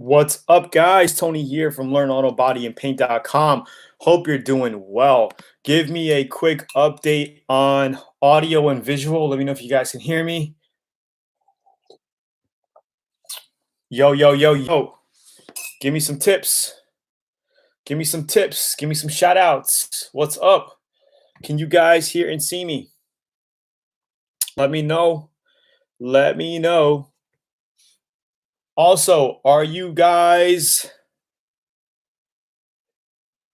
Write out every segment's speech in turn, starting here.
What's up, guys? Tony here from LearnAutoBodyAndPaint.com. Hope you're doing well. Give me a quick update on audio and visual. Let me know if you guys can hear me. Yo, yo, yo, yo. Give me some tips. Give me some tips. Give me some shout outs. What's up? Can you guys hear and see me? Let me know. Let me know. Also, are you guys...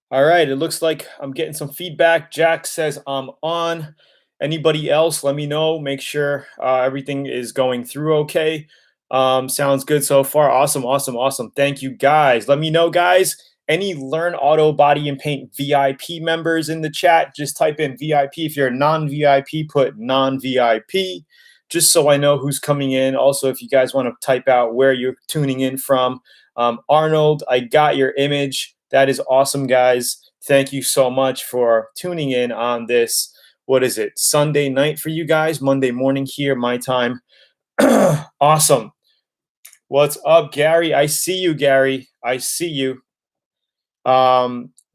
All right, it looks like I'm getting some feedback. Jack says I'm on. Anybody else, let me know. Make sure everything is going through okay. Sounds good so far. Awesome, awesome, awesome. Thank you, guys. Let me know, guys. Any Learn Auto Body and Paint VIP members in the chat, just type in VIP. If you're a non-VIP, put non-VIP, just so I know who's coming in. Also, if you guys want to type out where you're tuning in from. Arnold, I got your image. That is awesome, guys. Thank you so much for tuning in on this, what is it, Sunday night for you guys, Monday morning here, my time. Awesome. What's up, Gary? I see you, Gary. I see you.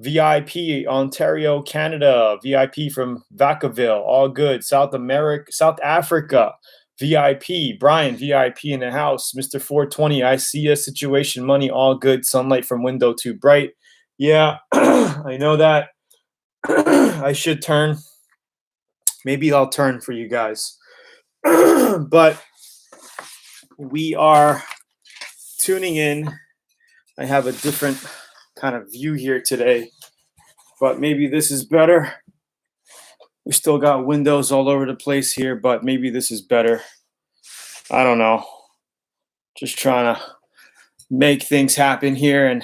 VIP, Ontario, Canada. VIP from Vacaville. All good. South Africa. VIP. Brian, VIP in the house. Mr. 420, I see a situation money. All good. Sunlight from window too bright. Yeah, I know that. I should turn. Maybe I'll turn for you guys. But we are tuning in. I have a different kind of view here today, but maybe this is better. We still got windows all over the place here, but maybe this is better. I don't know. Just trying to make things happen here and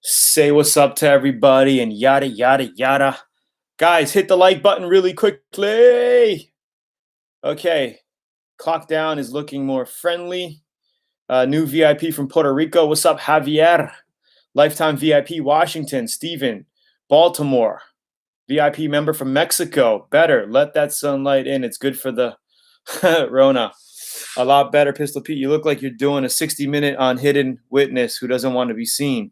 say what's up to everybody and yada, yada, yada. Guys, hit the like button really quickly. Okay. Clock down is looking more friendly. New VIP from Puerto Rico. What's up, Javier? Lifetime VIP, Washington. Steven, Baltimore. VIP member from Mexico. Better. Let that sunlight in. It's good for the Rona. A lot better, Pistol Pete. You look like you're doing a 60-minute on Hidden Witness who doesn't want to be seen.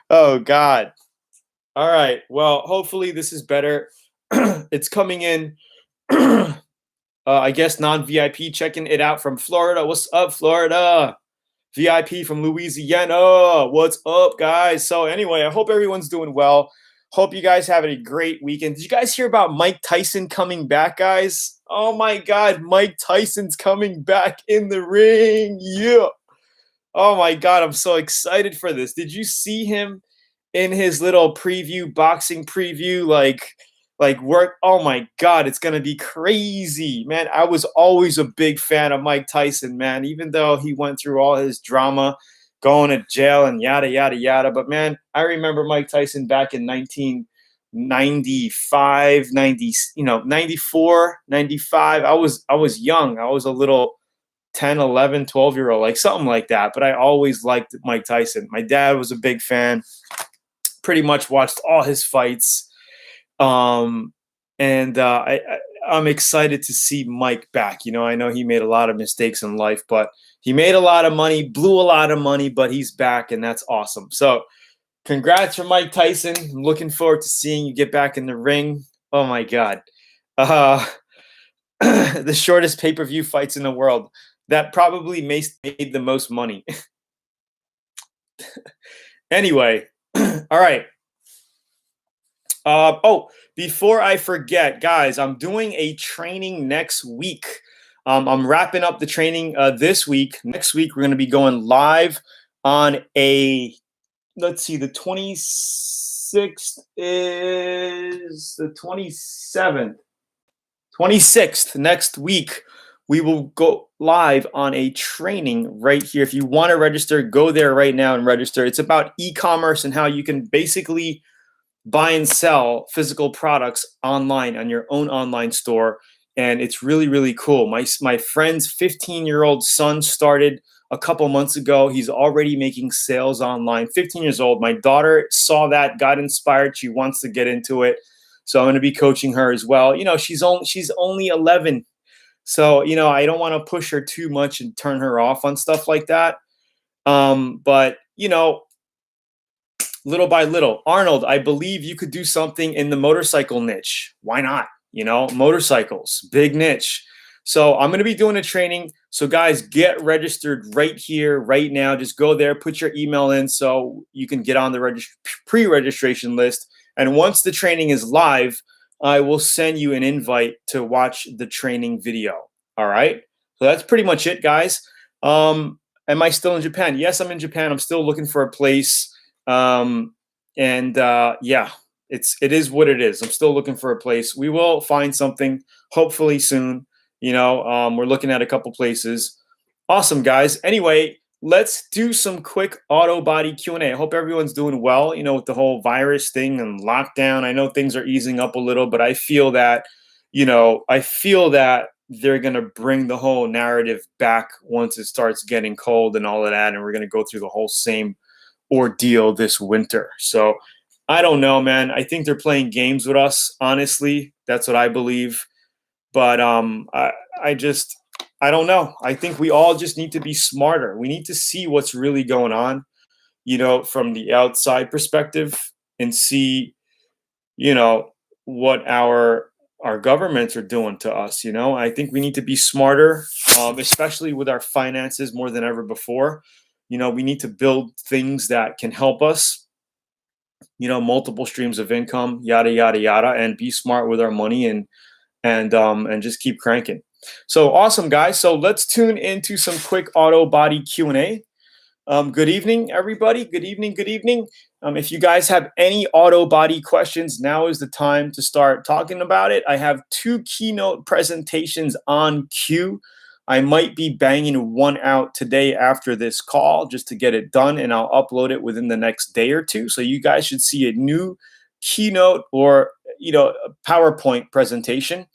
Oh, God. All right. Well, hopefully this is better. It's coming in. I guess non-VIP checking it out from Florida. What's up, Florida? VIP from Louisiana. What's up, guys? So anyway, I hope everyone's doing well. Hope you guys have a great weekend. Did you guys hear about Mike Tyson coming back, guys? Oh, my God. Mike Tyson's coming back in the ring. Yeah. Oh, my God. I'm so excited for this. Did you see him in his little preview, boxing preview? Like work. Oh, my God. It's going to be crazy, man. I was always a big fan of Mike Tyson, man, even though he went through all his drama, going to jail and yada, yada, yada. But, man, I remember Mike Tyson back in 1995, 94, 95. I was young. I was a little 10, 11, 12-year-old, like something like that. But I always liked Mike Tyson. My dad was a big fan, pretty much watched all his fights. I'm excited to see Mike back. You know, I know he made a lot of mistakes in life, but he made a lot of money, blew a lot of money, but he's back, and that's awesome. So congrats for Mike Tyson. I'm looking forward to seeing you get back in the ring. Oh, my God. The shortest pay-per-view fights in the world. That probably made the most money. Anyway, all right. Before I forget, guys, I'm doing a training next week. I'm wrapping up the training this week. Next week, we're going to be going live on let's see, the 26th is the 27th. 26th, next week, we will go live on a training right here. If you want to register, go there right now and register. It's about e-commerce and how you can basically buy and sell physical products online on your own online store. And it's really, really cool. My friend's 15-year-old son started a couple months ago. He's already making sales online, 15 years old. My daughter saw that, got inspired. She wants to get into it. So I'm going to be coaching her as well. You know, she's only 11. So, I don't want to push her too much and turn her off on stuff like that. But, little by little. Arnold, I believe you could do something in the motorcycle niche. Why not? Motorcycles, big niche. So I'm going to be doing a training. So guys, get registered right here, right now. Just go there, put your email in so you can get on the pre-registration list. And once the training is live, I will send you an invite to watch the training video. All right. So that's pretty much it, guys. Am I still in Japan? Yes, I'm in Japan. I'm still looking for a place. Yeah, it is what it is. I'm still looking for a place. We will find something hopefully soon. We're looking at a couple places. Awesome, guys. Anyway, let's do some quick auto body Q&A. I hope everyone's doing well, with the whole virus thing and lockdown. I know things are easing up a little, but I feel that, they're going to bring the whole narrative back once it starts getting cold and all of that. And we're going to go through the whole same ordeal this winter. So I don't know, man. I think they're playing games with us. Honestly, that's what I believe. But I don't know. I think we all just need to be smarter. We need to see what's really going on, from the outside perspective and see, what our governments are doing to us. I think we need to be smarter, especially with our finances more than ever before. We need to build things that can help us, multiple streams of income, yada, yada, yada, and be smart with our money and just keep cranking. So awesome, guys. So let's tune into some quick auto body Q&A. Good evening, everybody. Good evening. Good evening. If you guys have any auto body questions, now is the time to start talking about it. I have 2 keynote presentations on queue. I might be banging one out today after this call just to get it done, and I'll upload it within the next day or two. So you guys should see a new keynote or a PowerPoint presentation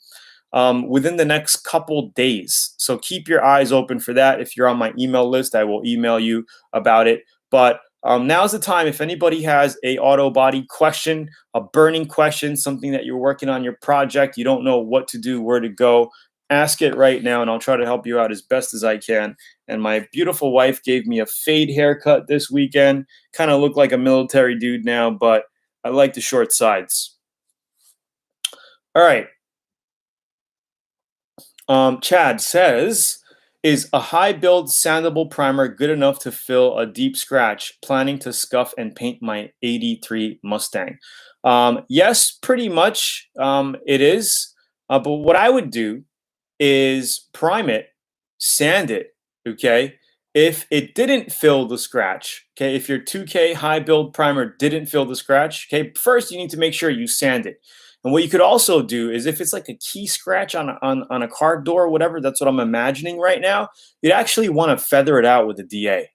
within the next couple days. So keep your eyes open for that. If you're on my email list, I will email you about it. But now's the time. If anybody has a auto body question, a burning question, something that you're working on your project, you don't know what to do, where to go, ask it right now, and I'll try to help you out as best as I can. And my beautiful wife gave me a fade haircut this weekend. Kind of look like a military dude now, but I like the short sides. All right. Chad says, is a high build sandable primer good enough to fill a deep scratch? Planning to scuff and paint my 83 Mustang. Yes, pretty much it is. But what I would do is prime it, sand it, okay? If it didn't fill the scratch, okay, if your 2K high build primer didn't fill the scratch, okay, first you need to make sure you sand it. And what you could also do is if it's like a key scratch on a car door or whatever, that's what I'm imagining right now, you'd actually want to feather it out with a DA,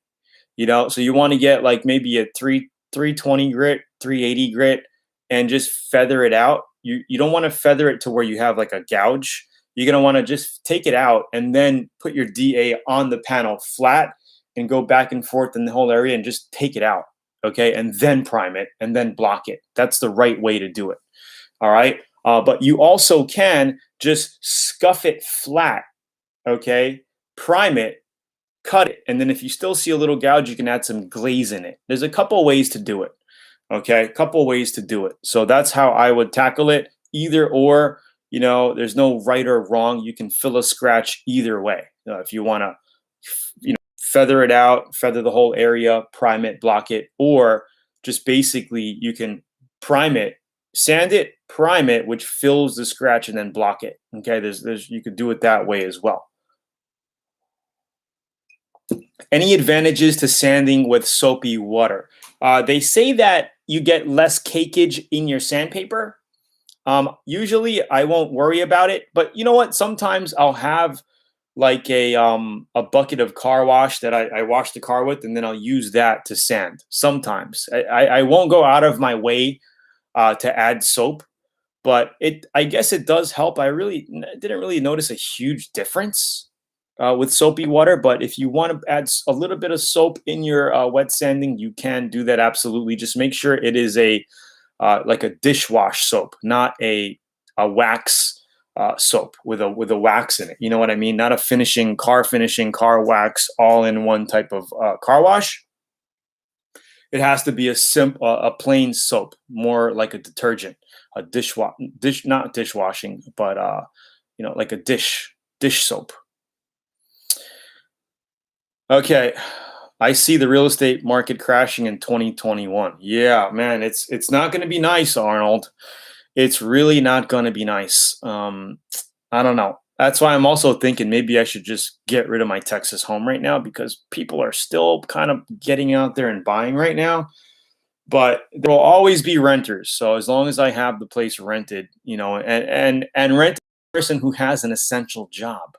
so you want to get like maybe a 320 grit, 380 grit, and just feather it out. You don't want to feather it to where you have like a gouge. You're going to want to just take it out and then put your DA on the panel flat and go back and forth in the whole area and just take it out, okay? And then prime it and then block it. That's the right way to do it, all right? But you also can just scuff it flat, okay? Prime it, cut it, and then if you still see a little gouge, you can add some glaze in it. There's a couple ways to do it, okay? A couple ways to do it. So that's how I would tackle it, either or. There's no right or wrong. You can fill a scratch either way. If you want to, feather it out, feather the whole area, prime it, block it, or just basically you can prime it, sand it, prime it, which fills the scratch, and then block it. Okay, you could do it that way as well. Any advantages to sanding with soapy water? They say that you get less cakeage in your sandpaper. Usually I won't worry about it, but you know what? Sometimes I'll have like a bucket of car wash that I wash the car with, and then I'll use that to sand. Sometimes I won't go out of my way to add soap, but I guess it does help. I really didn't really notice a huge difference with soapy water, but if you want to add a little bit of soap in your wet sanding, you can do that absolutely. Just make sure it is like a dishwash soap, not a wax soap with a wax in it. You know what I mean? Not a car finishing car wax all in one type of car wash. It has to be a plain soap, more like a detergent, not dishwashing, but like a dish soap. Okay, I see the real estate market crashing in 2021. Yeah, man, it's not going to be nice, Arnold. It's really not going to be nice. I don't know. That's why I'm also thinking maybe I should just get rid of my Texas home right now, because people are still kind of getting out there and buying right now. But there will always be renters. So as long as I have the place rented, and rent a person who has an essential job.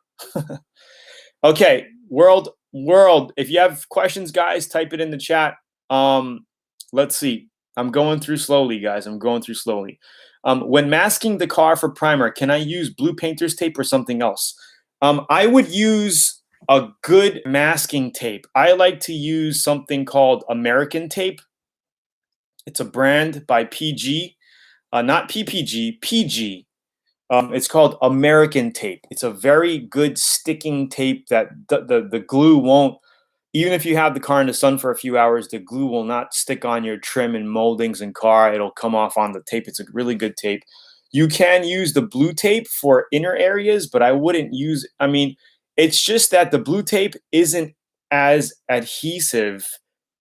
Okay, world. If you have questions, guys, type it in the chat. Let's see. I'm going through slowly, guys. I'm going through slowly. When masking the car for primer, can I use blue painter's tape or something else? I would use a good masking tape. I like to use something called American tape. It's a brand by PG, not PPG, PG. It's called American tape. It's a very good sticking tape that the glue won't, even if you have the car in the sun for a few hours, the glue will not stick on your trim and moldings and car. It'll come off on the tape. It's a really good tape. You can use the blue tape for inner areas, but I wouldn't use, it's just that the blue tape isn't as adhesive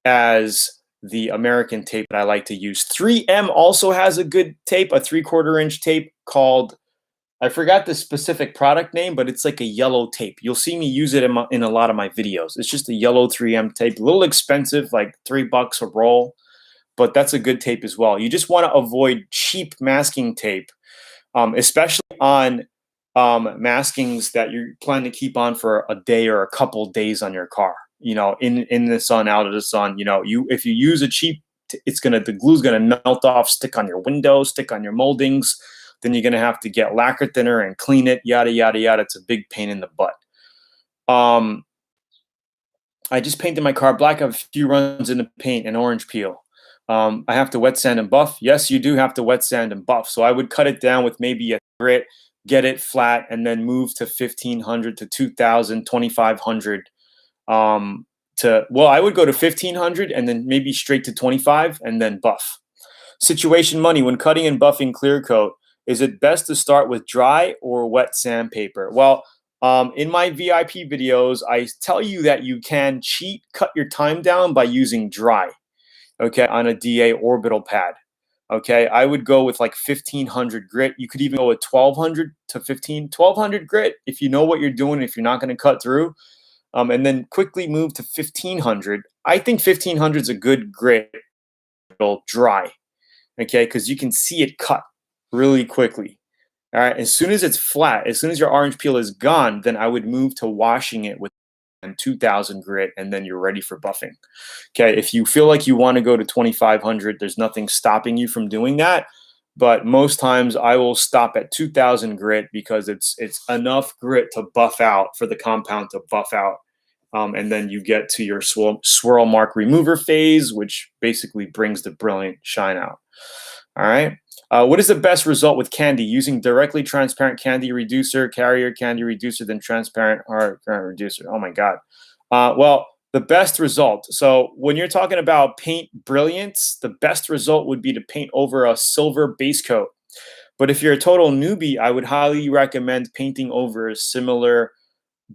as the American tape that I like to use. 3M also has a good tape, a 3/4 inch tape called, I forgot the specific product name, but it's like a yellow tape. You'll see me use it in a lot of my videos. It's just a yellow 3M tape, a little expensive, like $3 a roll, but that's a good tape as well. You just want to avoid cheap masking tape, especially on maskings that you're planning to keep on for a day or a couple days on your car. In the sun, out of the sun. If you use a cheap, the glue's gonna melt off, stick on your windows, stick on your moldings. Then you're gonna have to get lacquer thinner and clean it, yada yada yada. It's a big pain in the butt. I just painted my car black. I have a few runs in the paint and orange peel. I have to wet sand and buff. Yes, you do have to wet sand and buff. So I would cut it down with maybe a grit, get it flat, and then move to 1500 to 2000, 2500. I would go to 1500 and then maybe straight to 25 and then buff. Situation money, when cutting and buffing clear coat, is it best to start with dry or wet sandpaper? Well, in my VIP videos, I tell you that you can cut your time down by using dry, okay, on a DA orbital pad. Okay, I would go with like 1500 grit. You could even go with 1200 to 1200 grit if you know what you're doing, if you're not going to cut through. And then quickly move to 1500. I think 1500 is a good grit, dry, okay, because you can see it cut really quickly. All right, as soon as it's flat, as soon as your orange peel is gone, then I would move to washing it with 2000 grit, and then you're ready for buffing. Okay, if you feel like you want to go to 2500, there's nothing stopping you from doing that. But most times I will stop at 2000 grit because it's enough grit to buff out, for the compound to buff out. And then you get to your swirl mark remover phase, which basically brings the brilliant shine out. All right. What is the best result with candy? Using directly transparent candy reducer, carrier candy reducer, then transparent reducer. Oh my God. Well, the best result. So when you're talking about paint brilliance, the best result would be to paint over a silver base coat. But if you're a total newbie, I would highly recommend painting over a similar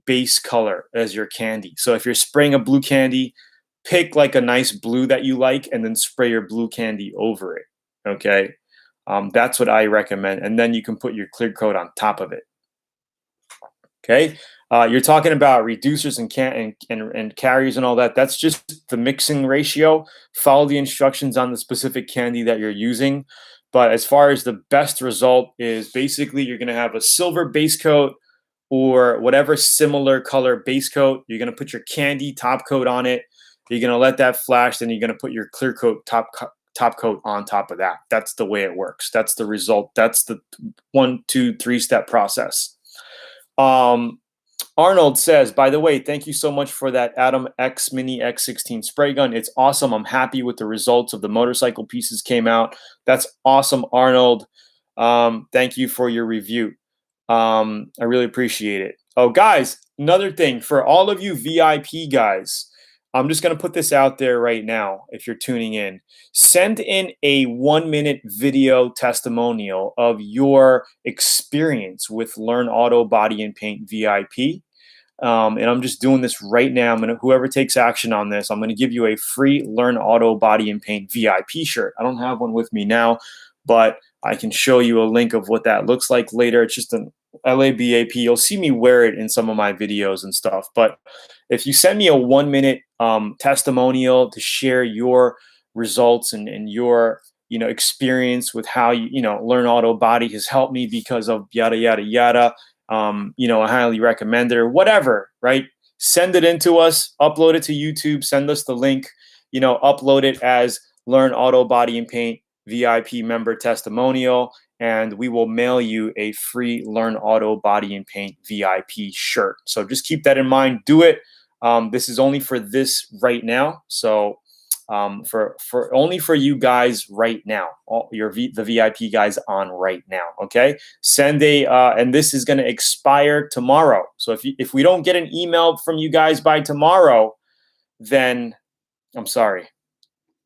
base color as your candy. So if you're spraying a blue candy, pick like a nice blue that you like and then spray your blue candy over it. Okay. That's what I recommend. And then you can put your clear coat on top of it. Okay. You're talking about reducers and carriers and all that. That's just the mixing ratio. Follow the instructions on the specific candy that you're using. But as far as the best result is, basically you're going to have a silver base coat or whatever similar color base coat. You're going to put your candy top coat on it. You're going to let that flash. Then you're going to put your clear coat top coat on top of that. That's the way it works. That's the result. That's the 1, 2, 3 step process. Arnold says, by the way, thank you so much for that Adam X Mini X16 Spray Gun. It's awesome. I'm happy with the results of the motorcycle pieces came out. That's awesome, Arnold. Thank you for your review. I really appreciate it. Oh, guys, another thing for all of you VIP guys, I'm just going to put this out there right now. If you're tuning in, send in a 1-minute video testimonial of your experience with Learn Auto Body and Paint VIP. And I'm just doing this right now. Whoever takes action on this, I'm going to give you a free Learn Auto Body and Paint VIP shirt. I don't have one with me now, but I can show you a link of what that looks like later. It's just an LABAP. You'll see me wear it in some of my videos and stuff. But if you send me a 1-minute testimonial to share your results and your experience with how Learn Auto Body has helped me because of yada yada yada. I highly recommend it or whatever, right? Send it in to us, upload it to YouTube, send us the link, upload it as Learn Auto Body and Paint VIP member testimonial, and we will mail you a free Learn Auto Body and Paint VIP shirt. So just keep that in mind. Do it. This is only for this right now. So for only for you guys right now, the VIP guys on right now. Okay, send and this is going to expire tomorrow. So if we don't get an email from you guys by tomorrow, then I'm sorry.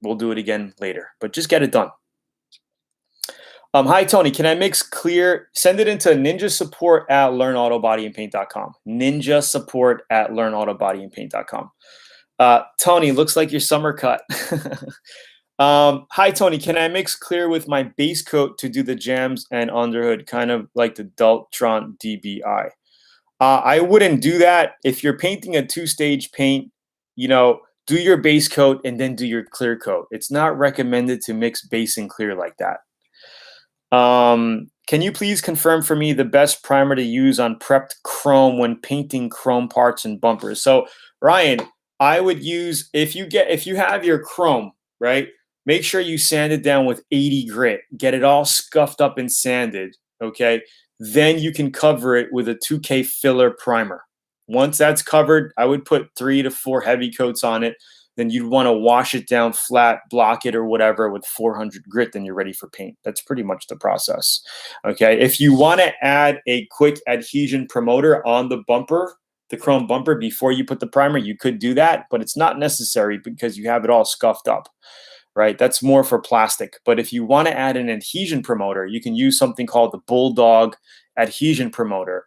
We'll do it again later, but just get it done. Hi, Tony. Can I mix clear? Send it into ninjasupport@LearnAutoBodyAndPaint.com. Ninjasupport@LearnAutoBodyAndPaint.com. Tony, looks like your summer cut. Hi, Tony. Can I mix clear with my base coat to do the jams and underhood, kind of like the Deltron DBI? I wouldn't do that. If you're painting a 2-stage paint, do your base coat and then do your clear coat. It's not recommended to mix base and clear like that. Can you please confirm for me the best primer to use on prepped chrome when painting chrome parts and bumpers? So, Ryan, I would use, if you have your chrome, right, make sure you sand it down with 80 grit, get it all scuffed up and sanded, okay? Then you can cover it with a 2K filler primer. Once that's covered, I would put 3 to 4 heavy coats on it. Then you'd want to wash it down flat, block it or whatever with 400 grit, then you're ready for paint. That's pretty much the process, okay? If you want to add a quick adhesion promoter on the bumper, the chrome bumper, before you put the primer, you could do that, but it's not necessary because you have it all scuffed up, right? That's more for plastic. But if you want to add an adhesion promoter, you can use something called the Bulldog adhesion promoter.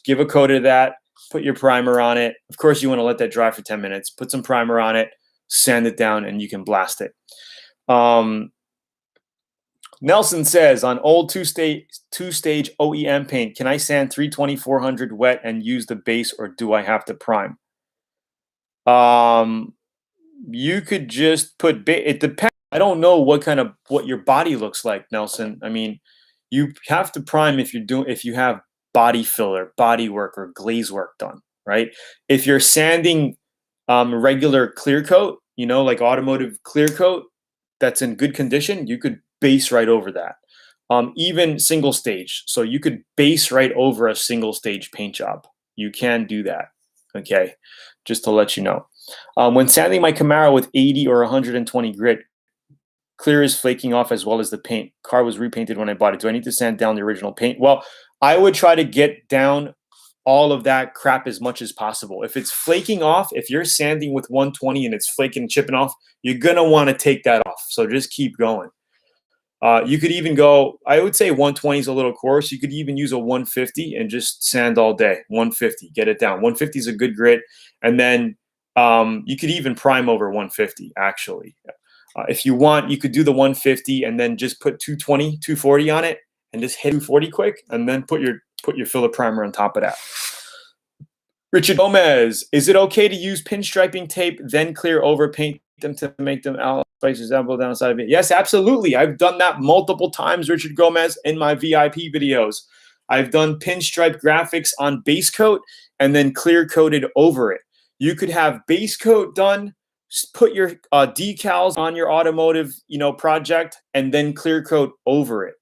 Give a coat of that, put your primer on it. Of course, you want to let that dry for 10 minutes, put some primer on it, sand it down, and you can blast it. Nelson says, on old two-stage OEM paint, can I sand 320/400 wet and use the base, or do I have to prime? You could just put it depends. I don't know what your body looks like, Nelson. I mean, you have to prime if you have body filler, body work, or glaze work done, right? If you're sanding regular clear coat, like automotive clear coat that's in good condition, you could base right over that. Even single stage. So you could base right over a single stage paint job. You can do that, okay? Just to let you know. When sanding my Camaro with 80 or 120 grit, clear is flaking off as well as the paint. Car was repainted when I bought it. Do I need to sand down the original paint? Well, I would try to get down all of that crap as much as possible. If it's flaking off, if you're sanding with 120 and it's flaking and chipping off, you're going to want to take that off. So just keep going. You could even go, I would say 120 is a little coarse. You could even use a 150 and just sand all day. 150, get it down. 150 is a good grit. And then you could even prime over 150, actually. If you want, you could do the 150 and then just put 220, 240 on it and just hit 240 quick and then put your filler primer on top of that. Richard Gomez, is it okay to use pinstriping tape, then clear over, paint them to make them out spices down the side of it? Yes, absolutely. I've done that multiple times, Richard Gomez, in my VIP videos. I've done pinstripe graphics on base coat and then clear coated over it. You could have base coat done, put your decals on your automotive, project, and then clear coat over it.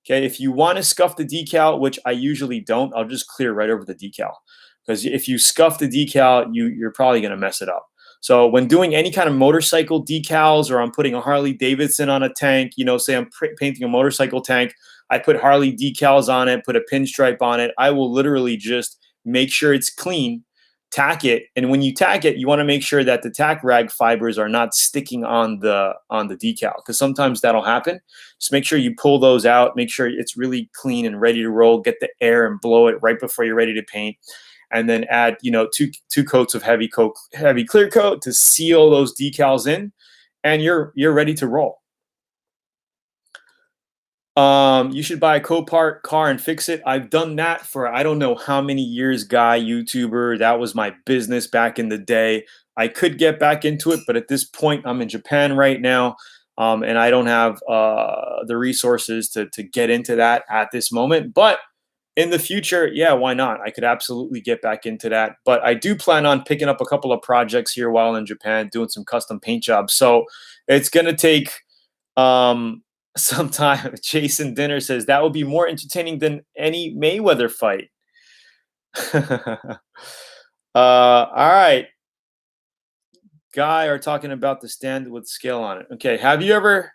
Okay, if you want to scuff the decal, which I usually don't, I'll just clear right over the decal. Because if you scuff the decal, you're probably going to mess it up. So when doing any kind of motorcycle decals, or I'm putting a Harley Davidson on a tank, say I'm painting a motorcycle tank, I put Harley decals on it, put a pinstripe on it. I will literally just make sure it's clean, tack it, and when you tack it, you want to make sure that the tack rag fibers are not sticking on the decal, because sometimes that'll happen. Just make sure you pull those out, make sure it's really clean and ready to roll, get the air and blow it right before you're ready to paint, and then add, you know, two coats of heavy clear coat to seal those decals in, and you're ready to roll. You should buy a Copart car and fix it. I've done that for I don't know how many years, guy, YouTuber. That was my business back in the day. I could get back into it, but at this point, I'm in Japan right now, and I don't have the resources to get into that at this moment. But in the future, yeah, why not? I could absolutely get back into that. But I do plan on picking up a couple of projects here while in Japan, doing some custom paint jobs. So it's going to take some time. Jason Dinner says that would be more entertaining than any Mayweather fight. All right. Guy are talking about the stand with scale on it. Okay. Have you ever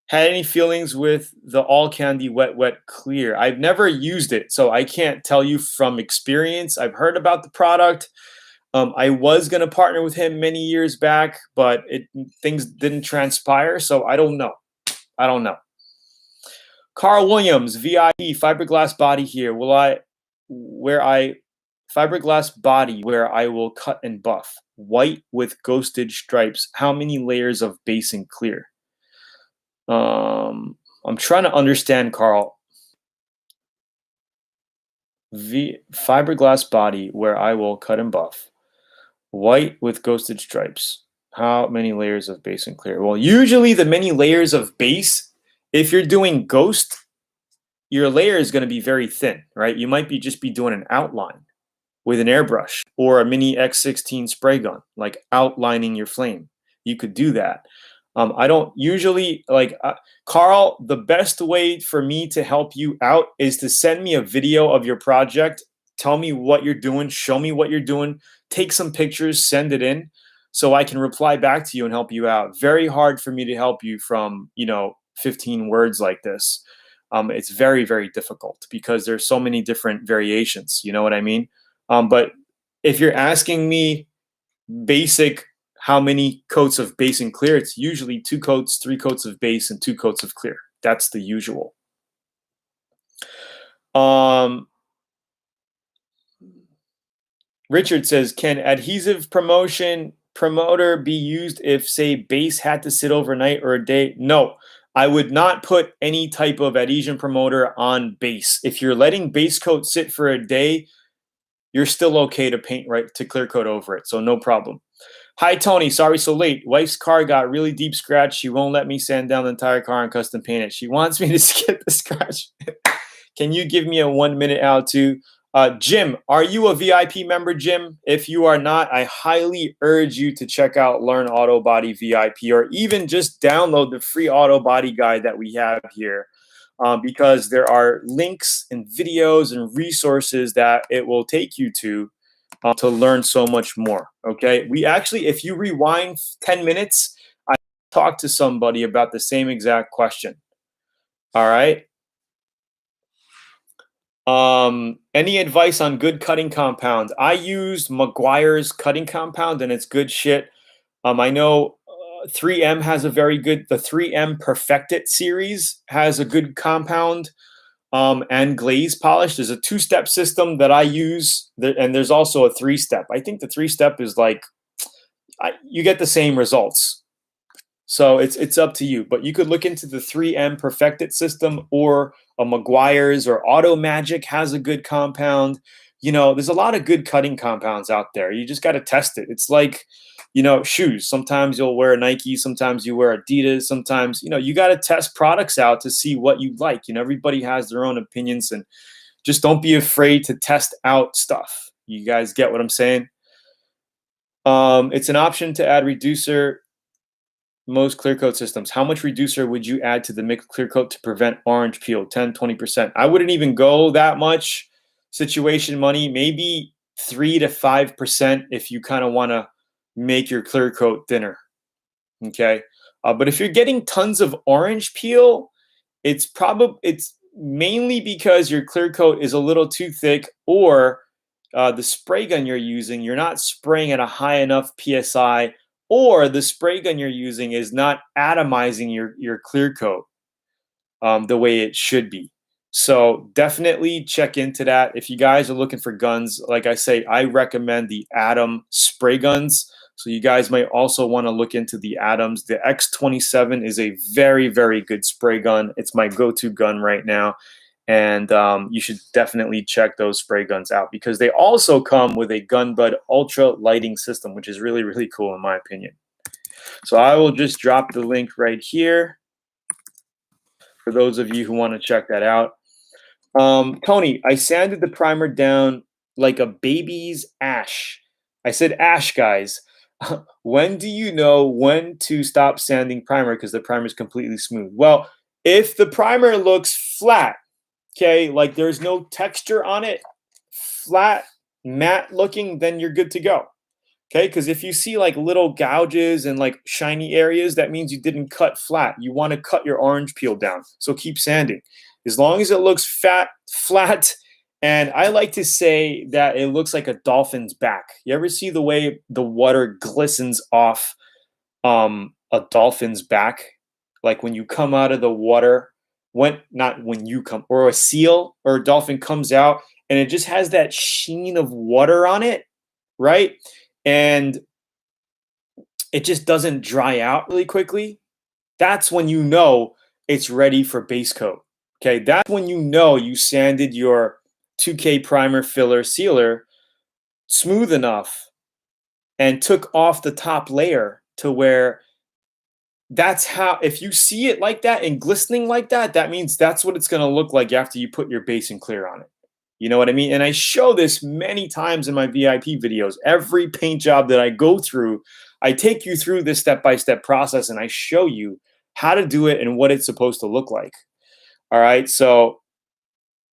had any feelings with the All Candy Wet Clear? I've never used it, so I can't tell you from experience. I've heard about the product. I was going to partner with him many years back, but things didn't transpire, so I don't know. I don't know. Carl Williams, VIP, fiberglass body here. Fiberglass body where I will cut and buff. White with ghosted stripes. How many layers of base and clear? I'm trying to understand, Carl. Fiberglass body where I will cut and buff. White with ghosted stripes. How many layers of base and clear? Well, usually the many layers of base, if you're doing ghost, your layer is going to be very thin, right? You might just be doing an outline with an airbrush or a Mini X16 Spray Gun, like outlining your flame. You could do that. I don't usually Carl, the best way for me to help you out is to send me a video of your project. Tell me what you're doing. Show me what you're doing. Take some pictures, send it in so I can reply back to you and help you out. Very hard for me to help you from, 15 words like this. It's very, very difficult because there's so many different variations. You know what I mean? But if you're asking me basic, how many coats of base and clear, it's usually 2 coats, 3 coats of base, and 2 coats of clear. That's the usual. Richard says, can adhesive promoter be used if, say, base had to sit overnight or a day? No, I would not put any type of adhesion promoter on base. If you're letting base coat sit for a day, you're still okay to paint to clear coat over it. So no problem. Hi, Tony. Sorry so late. Wife's car got really deep scratch. She won't let me sand down the entire car and custom paint it. She wants me to skip the scratch. Can you give me a 1-minute how to? Jim, are you a VIP member, Jim? If you are not, I highly urge you to check out Learn Auto Body VIP, or even just download the free auto body guide that we have here, because there are links and videos and resources that it will take you to learn so much more. Okay, we actually, if you rewind 10 minutes, I talked to somebody about the same exact question. All right. Any advice on good cutting compound? I used Meguiar's cutting compound and it's good shit. I know 3M has a very good, the 3M Perfect-It series has a good compound, and glaze polish. There's a 2-step system that I use, and there's also a 3-step. I think the 3-step is you get the same results. So it's up to you, but you could look into the 3M Perfect-It system, or a Meguiar's, or Auto Magic has a good compound. There's a lot of good cutting compounds out there. You just got to test it. It's like, shoes. Sometimes you'll wear Nike, sometimes you wear Adidas, sometimes, you got to test products out to see what you like. Everybody has their own opinions, and just don't be afraid to test out stuff. You guys get what I'm saying? It's an option to add reducer most clear coat systems. How much reducer would you add to the mixed clear coat to prevent orange peel? 10, 20%. I wouldn't even go that much. Situation money, maybe 3 to 5% if you kind of want to make your clear coat thinner. Okay. But if you're getting tons of orange peel, it's mainly because your clear coat is a little too thick, or the spray gun you're using, you're not spraying at a high enough PSI, or the spray gun you're using is not atomizing your clear coat the way it should be. So definitely check into that. If you guys are looking for guns, like I say, I recommend the Atom spray guns. So you guys might also want to look into the Atoms. The X27 is a very, very good spray gun. It's my go-to gun right now. And you should definitely check those spray guns out, because they also come with a Gun Bud Ultra lighting system, which is really, really cool in my opinion. So I will just drop the link right here for those of you who want to check that out. Tony, I sanded the primer down like a baby's ash. I said ash, guys. When do you know when to stop sanding primer because the primer is completely smooth? Well, if the primer looks flat, okay, like there's no texture on it, flat, matte looking, then you're good to go. Okay, because if you see like little gouges and like shiny areas, that means you didn't cut flat. You want to cut your orange peel down. So keep sanding. As long as it looks flat, and I like to say that it looks like a dolphin's back. You ever see the way the water glistens off a dolphin's back? Like when you come out of the water, not when you come, or a seal or a dolphin comes out and it just has that sheen of water on it, right? And it just doesn't dry out really quickly. That's when you know it's ready for base coat. Okay, that's when you know you sanded your 2K primer filler sealer smooth enough and took off the top layer to where that's how, if you see it like that and glistening like that, that means that's what it's going to look like after you put your base and clear on it. You know what I mean? And I show this many times in my VIP videos. Every paint job that I go through, I take you through this step-by-step process and I show you how to do it and what it's supposed to look like. All right, so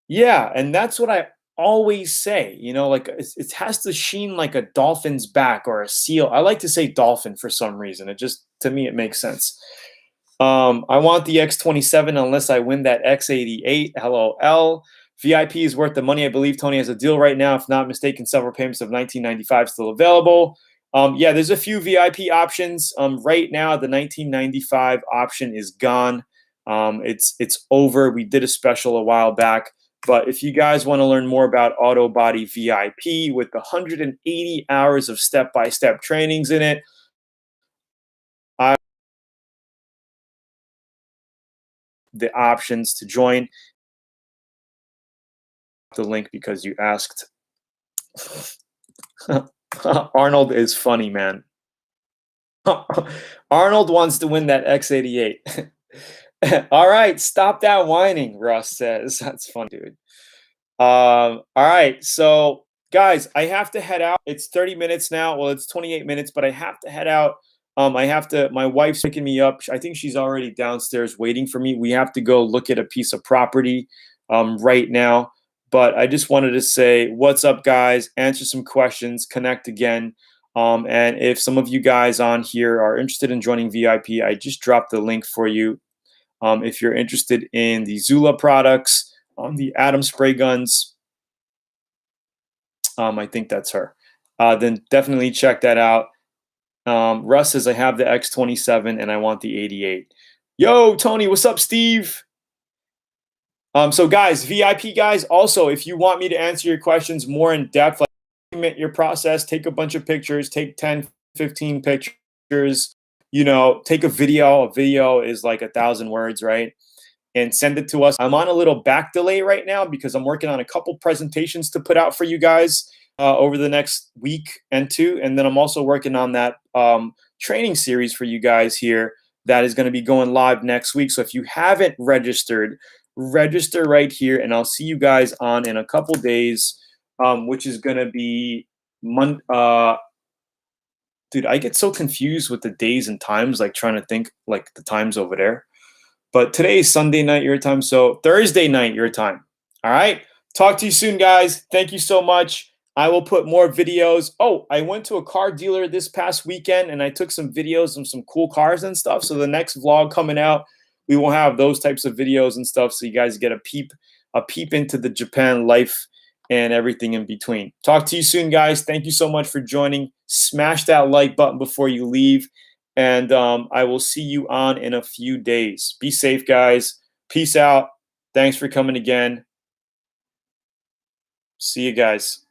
yeah, and that's what I always say, you know, like it has to sheen like a dolphin's back or a seal. I like to say dolphin for some reason. It just, to me, it makes sense. I want the X27 unless I win that X88. LOL. VIP is worth the money. I believe Tony has a deal right now. If not mistaken, several payments of $19.95 still available. Yeah, there's a few VIP options. Right now, the $19.95 option is gone. It's over. We did a special a while back. But if you guys want to learn more about Auto Body VIP with the 180 hours of step-by-step trainings in it, the options to join, the link because you asked. Arnold is funny, man. Arnold wants to win that X88. All right, stop that whining, Russ says. That's fun, dude. All right, so guys, I have to head out. It's 30 minutes now. Well, it's 28 minutes, but I have to head out. My wife's picking me up. I think she's already downstairs waiting for me. We have to go look at a piece of property right now. But I just wanted to say, what's up, guys? Answer some questions, connect again. And if some of you guys on here are interested in joining VIP, I just dropped the link for you. If you're interested in the Zoolaa products, the Atom spray guns, I think that's her, then definitely check that out. Russ says, I have the X27 and I want the 88. Yo, Tony, what's up, Steve? So guys, VIP guys, also, if you want me to answer your questions more in depth, like document your process, take a bunch of pictures, take 10, 15 pictures, you know, take a video. A video is like 1,000 words, right? And send it to us. I'm on a little back delay right now because I'm working on a couple presentations to put out for you guys over the next week and two. And then I'm also working on that training series for you guys here that is going to be going live next week. So if you haven't registered, register right here, and I'll see you guys on in a couple days, which is going to be dude, I get so confused with the days and times, like trying to think like the times over there. But today is Sunday night your time, so Thursday night your time. All right? Talk to you soon, guys. Thank you so much. I will put more videos. Oh, I went to a car dealer this past weekend, and I took some videos of some cool cars and stuff. So the next vlog coming out we will have those types of videos and stuff, so you guys get a peep into the Japan life and everything in between. Talk to you soon, guys. Thank you so much for joining. Smash that like button before you leave, and I will see you on in a few days. Be safe, guys. Peace out. Thanks for coming again. See you guys.